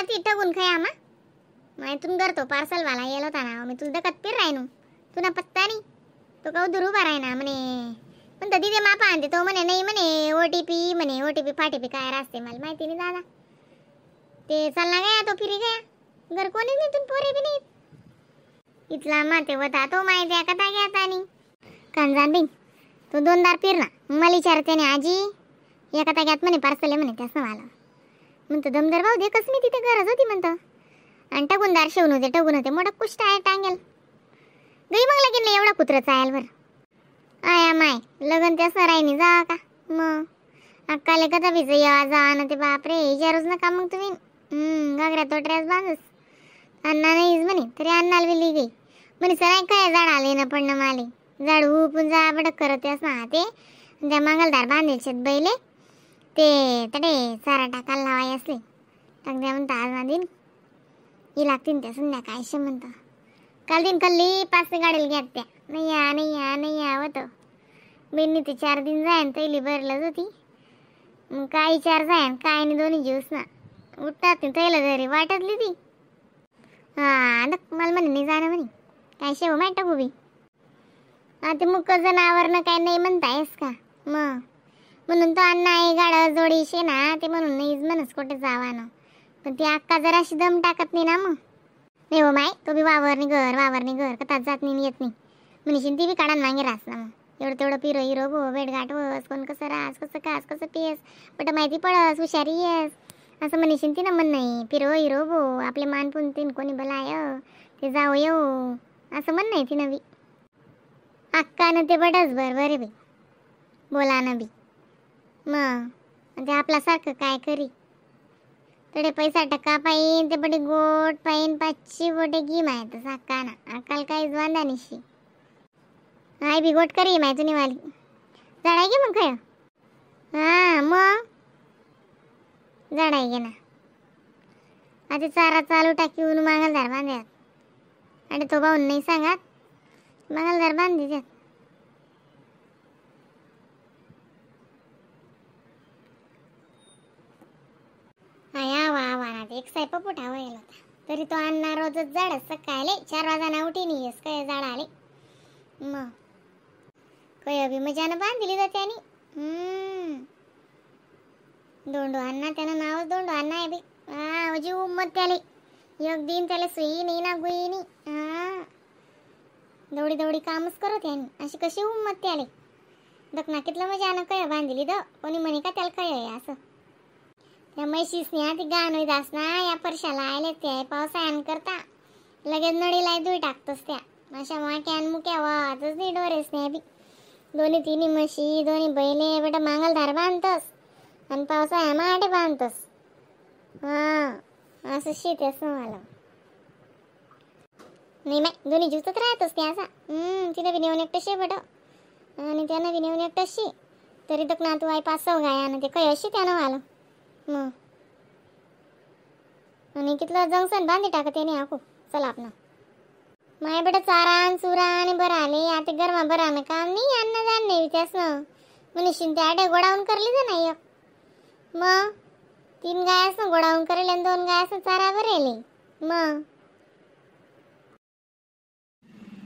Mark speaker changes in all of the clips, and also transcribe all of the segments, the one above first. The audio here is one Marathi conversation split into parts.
Speaker 1: ती टगून खया मा माहितून करतो पार्सल वाला येलो होता ना मी तुला दकत फिर राहिनो तुला पत्ता नाही तो का उधर उभा राही ना म्हणे पण तर तिथे मापा आणते तो म्हणे नाही म्हणे ओटीपी फाटीपी काय राहते मला माहिती नाही दादा ते चालना गया तो फिरी गया घर कोणी नाही तुम पोरे बी नाही इथला माते होता तो माहिती आहे कथा घ्या आणि कांजान बिन तो दोनदार फिरना मला विचारते ने आजी या कथा घ्यात म्हणे पार्सल आहे म्हणे त्यासनं मला म्हणतो दमदार भाऊ दे कस मी तिथे गरज होती म्हणतो आणि टगुनदार शिवून होते टगून होते मोठा कुष्ट आहे टांगेल गई मग लगीन एवढा कुत्र चायल बर आया माय लगन त्या सरायनी जा का मग अक्काले कथा भिज या जा ना ते बापरे विचारूच नका मग तुम्ही घागऱ्या तोटऱ्यास बांधूस अण्णा नाहीच म्हणे तरी अण्णाला विली गई म्हणे सराय काय झाड आले ना पण माले झाड उपून जा बडक करत ना ते त्या मंगलदार बांधेल शेत बैले ते तडे सारा टाकायला लावाय असले टाक द्या म्हणता आज ना दिन ही लागतील त्या संध्याकाळशी म्हणता काल दिन कल्ली 5 गाडीला घ्यात त्या नाही आवत बेननी ते 4 दिन जायन तैली भरलंच होती मग काय 4 जायन काय नाही दोन्ही जीवस ना उठतात तैला घरी वाटतली ती मला म्हणे नाही जाणं म्हणे काय शेव माय टाकू बी ते मुक जनावरनं काय नाही म्हणतायस का मग म्हणून तो अण्णा आहे गाडा जोडीशे ना ते म्हणून नाहीच म्हणस कुठे जावा ना पण ती अक्का जराशी दम टाकत नाही ना मग नाही हो माय तो बी वावरणी घर कतात जात नाही येत नाही म्हणशीन ती बी काढा मागे रास ना मग एवढं तेवढं पिरो हिरो भो भेटघाट वस कोण कसं रास कसं कास कसं पियस बट माहिती पडस हुशारी येस असं म्हणशीन ती ना म्हण नाही पिरो हिरो भो आपले मान पुनतीन कोणी भलाय ते जाऊ येऊ असं म्हण नाही ती नवी अक्कानं ते बडच बरे बाई बोला ना बी मग ते आपल्यासारखं काय करी तडे पैसा टका पाहिन ते बडे गोट पाहिन 500 बोटे घी माहित अक्काना अक्काल काही वांदा निशी हाय बी गोट करी माहिती नाही वाली झाडाय गे मग काय मग झाडाय गे ना आता चारा चालू टाकीऊन मंगलदार बांध्यात आणि तो भाऊन नाही सांगात मंगलदार बांधी द्यात एक सायपा पोटा व्हायला होता तरी तो अण्णा रोजच झाड सकाळले 4 वाजाना उठीनी येस काय झाड आले मग काय अभि मजानं बांधली जाते आणि दोंडो अण्णा त्यानं नाव दोंडो अण्णा आहे बी अजी उम्मत त्याले एक दिन त्याला सुई नाही ना गुई नाही दौडी कामच करत यानी अशी कशी उम्मत त्याले दखना कितलं मजानं काय बांधली द कोणी म्हणे का त्याला काय आहे असं या म्हैशीसने ती गाण दास ना या परशाला आले ते पावसाळ्यान करता लगेच नडीला धुई टाकतोस त्या अशा माक्यान मुक्या वाहतच नाही डोरेस नाही बी दोन्ही तिन्ही म्हशी दोन्ही बैले बेटा मंगलधार बांधतोस आणि पावसाळ्या माटे बांधतोस असं शेत असं मला नाही माय दोन्ही जीवतच राहतोस ते असा तिला बी नेऊन एकटं शे बेटा आणि त्यानं बी नेऊन एकटं शे तरी तक ना तू आई 5-6 गायानं ते काय अशी त्यानं आलं मग आणि कितलं जंगसन बांधी टाकत याने आखू चला आपला माय बेटा चारान सुरा आणि बरं आले आता गरमा बरा में काम नाही अन्न जाण नाही त्यास ना मनीषीन ते आडे गोडावून करली जा नाही मग 3 गायास ना गोडावून करेल आणि 2 गायास चारा भरेले मग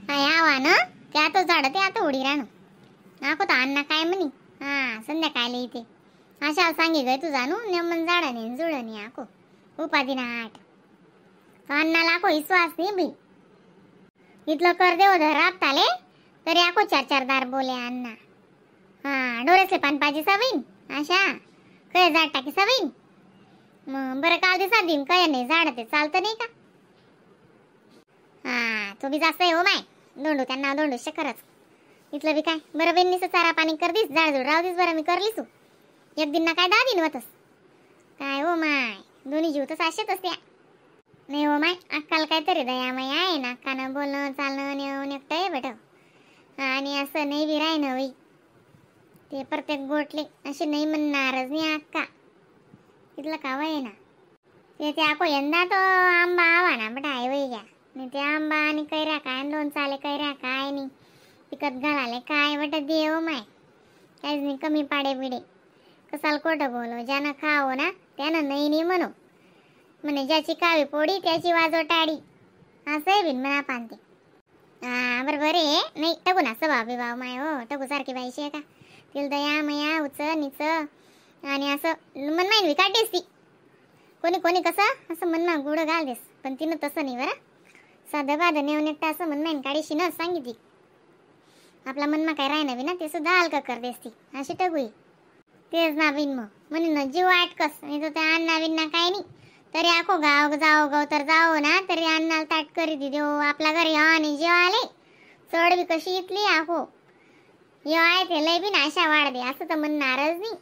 Speaker 1: आवा ना ते आता झाड ते आता उडी राहणं आखो तर अण्णा काय म्हणी संध्याकाळले इथे अशा सांगे गय तू जाणू नेमन झाडाने जुळणी आखो उपाधी ना 8 अण्णाला आखो विश्वास नाही बी इथलं कर देव धर राबताले तरी आखो 4 दार बोले अण्णा डोरेसले पान पाजी सवीन अशा काय झाड टाकी सवीन मग बरं काल दिसा दिन काय नाही झाड ते चालतं नाही का तो बी जास्त आहे हो माय दोंडू त्यांना दोंडू शकरच इथलं बी काय बरं बेन्नीचं चारा पाणी कर दिस झाड झुड राहू दिस बरं मी करलीस तू एक दिन ना काय 10 दिन होतस काय हो माय दोन्ही जीव तर असेच त्या नाही हो माय अक्काला काहीतरी दयामय आहे ना अक्कानं बोलणं चालणं नेऊन एकटं आहे बेट आणि असं नाही बी राही ना ते प्रत्येक गोटले असे नाही म्हणणारच नाही अक्का इथलं काव आहे ना ते आको यंदा तो आंबा आवा ना बट आहे वय घ्या नाही ते आंबा आणि कैऱ्या काय 2 चाले कैऱ्या काय नाही पिकत घालाले काय बट देव माय काहीच नाही कमी पाडे बिडे कसाल खोटं बोलो ज्यानं खावं ना त्यानं नाही म्हणू म्हणे ज्याची कावी पोडी त्याची वाजव टाडी, असं आहे बिन म्हणा पानते. हा बरोबर आहे. नाही टगू ना स्वभाव बिभाव माय हो, टगू सारखी बाईशी आहे का? तिला दया मया उच निच आणि असं मनमाईन बी काढतेस ती. कोणी कोणी कसं असं मनमा गुड घालतेस, पण तिनं तसं नाही बरं. साधं बाधं नेऊन एकटा असं मनमाईन काढीशी न सांगितली. आपला मनमा काय राही नवी ना ते सुद्धा हलका कर देस ती, अशी टगू आहे. तेच ना बिन मग म्हणे ना जीव आटकस नाही तर त्या अण्णा बिन्ना काय नाही तरी आखो गाव जाओ गाव तर जाओ ना तरी अण्णाला ताट करी दे देऊ आपल्या घरी आणि जेव आले चढ बी कशी इथली आखो ये आहे ते लय बी नाशा वाढ दे असं तर म्हणणारच नाही.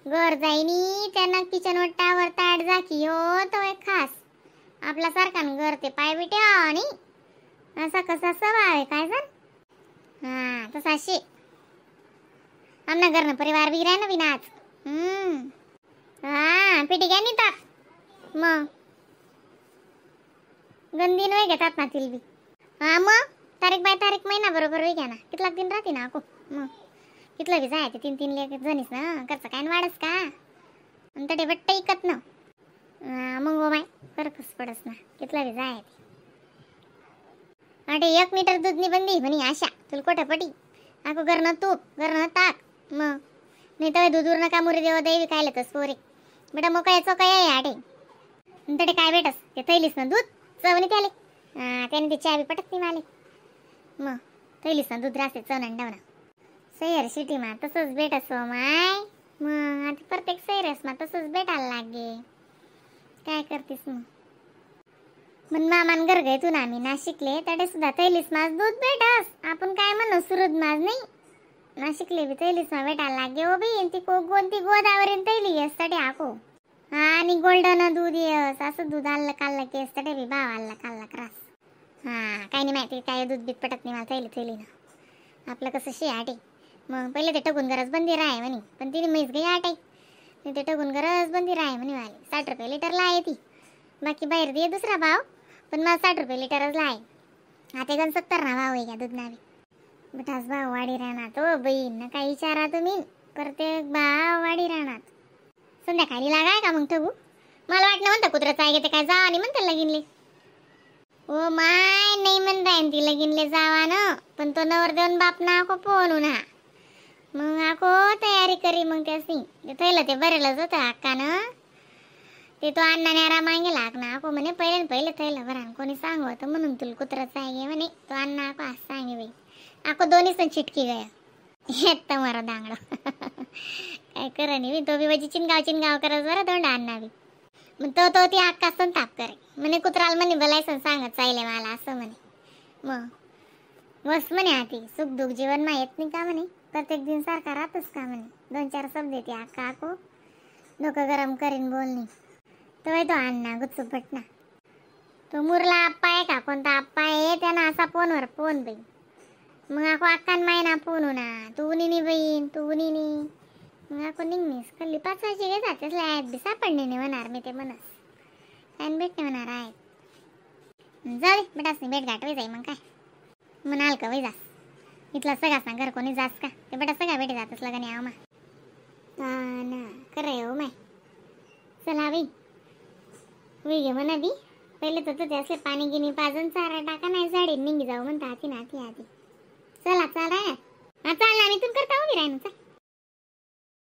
Speaker 1: घर जाईनी त्यांना किचन वट्टावर ताट जाकी हो तो एक खास आपल्यासारखा घर ते पाय बिटे आणि असा कसा स्वभाव आहे काय सर. हा तसा शे आमना घरनं परिवार बी राह ना बिनाच. हा पिटी काय नेतात मग गंदी नाही घेतात ना तिल बी. हा मग तारीख बाय तारीख महिना बरोबर वेग ना कितला दिन राहते ना अको मग कितलं बी जायचे 3-3 लेक जणीस ना खर्च काय वाढस का आणि तडे बट्ट इकत ना. मग माय करकस पडस ना कितला बी जायचे. अटे 1 मीटर दूधनी बंदी म्हणी आशा तुला कोठं पटी आको घरनं तूप घरनं ताक मग नाही तर दूध नका मुरी देव देवी काय लेतस पोरे बेटा मग काय काय आहे आटे तडे काय भेटस ते थैलीस ना दूध चवणी त्याले त्याने ते चहा बी पटत नाही माले मग थैलीस ना दूध राहते चवण डावना. सैर सिटी मा तसंच भेटस हो माय मग आता प्रत्येक सैरस मा तसंच भेटायला लागे काय करतीस मग. मग मामान घर गए तू ना आम्ही नाशिकले तडे सुद्धा थैलीस मास दूध भेटस आपण काय म्हणू सुरद मास नाही नाशिकले बी थैलीस मा भेटायला लागे हो बी ती कोणती गोदावरी थैली असते आको. हा आणि गोल्डन दूध येस असं दूध आलं काढलं की असतं बी भाव आला काढला क्रास. हा काही नाही माहिती काय दूध बीत पटत नाही मला थैली ना आपलं कसं शे आटे. मग पहिले ते टकून गरज बंदी राहे म्हणे पण तिने म्हैस गई आटे ते टकून गरज बंदी राहे म्हणे वाले 60 रुपये लिटरला आहे ती बाकी बाहेर दे दुसरा भाव पण मला 60 रुपये लिटरच ला आहे. आता गण 70 ना भाव आहे का दूध नावी बेटाच भाव वाढी राहणार तो बहीण ना काही विचारा तुम्ही प्रत्येक भाव वाढी राहणार. संध्याकाळी लागाय का मग ठगू मला वाटलं म्हणतं कुत्र्याचं आहे ते काय जावा नाही म्हणतं लगिनले. ओ माय नाही म्हणताय ती लगिनले जावा ना पण तो नवर देऊन बाप ना आको पोहणू ना मग आको तयारी करी मग त्यासी ते थैलं ते बरेलच होतं अक्का ना ते तो अण्णा न्यारा मागे लाग ना आको म्हणे पहिले थैलं बरा कोणी सांगू होतं म्हणून तुला कुत्र्याचं आहे म्हणे तो अण्णा आको असं सांगे बाई आको दोन्ही सण चिटकी गया येत मारा दांगडा काय करा नाही तो बी वजी चिनगाव करत बरं दोंडा अण्णा बी मग तो ती अक्का संताप करे म्हणे कुत्राल म्हणे बलायसन सांगत चालले मला असं म्हणे. मग बस म्हणे आती सुख दुःख जीवन मा येत नाही का म्हणे प्रत्येक दिन सारखा राहतच का म्हणे 2-4 शब्द येते अक्का आको डोकं गरम करीन बोलणी तो तो अण्णा गुच्चू भटना तो मुरला आप्पा आहे का कोणता आप्पा आहे त्यानं असा फोनवर फोन बाई मग आको अक्कान मायना फोन ना तू निनी बहीण तू निनी मग आपण निघणीस खाल्ली 5 वर्षी घे जातेस लायत बी सापडणे नाही म्हणणार मी ते म्हणस काय भेटणे म्हणणार आहे. जाऊ दे बेटास भेट गाठ वै जाई मग काय म्हणाल का वै जास इथला सगळाच ना घर कोणी जास का ते बेटा सगळा भेटे जातस लगा नाही आव मा ना करे हो माय चला बाई वै घे म्हणा बी पहिले तर ते असले पाणी गिनी पाजून चारा टाका नाही झाडी निघी जाऊ म्हणता हाती ना आधी चला चाल राय हा चाल ना मी तुम करता उभी राय ना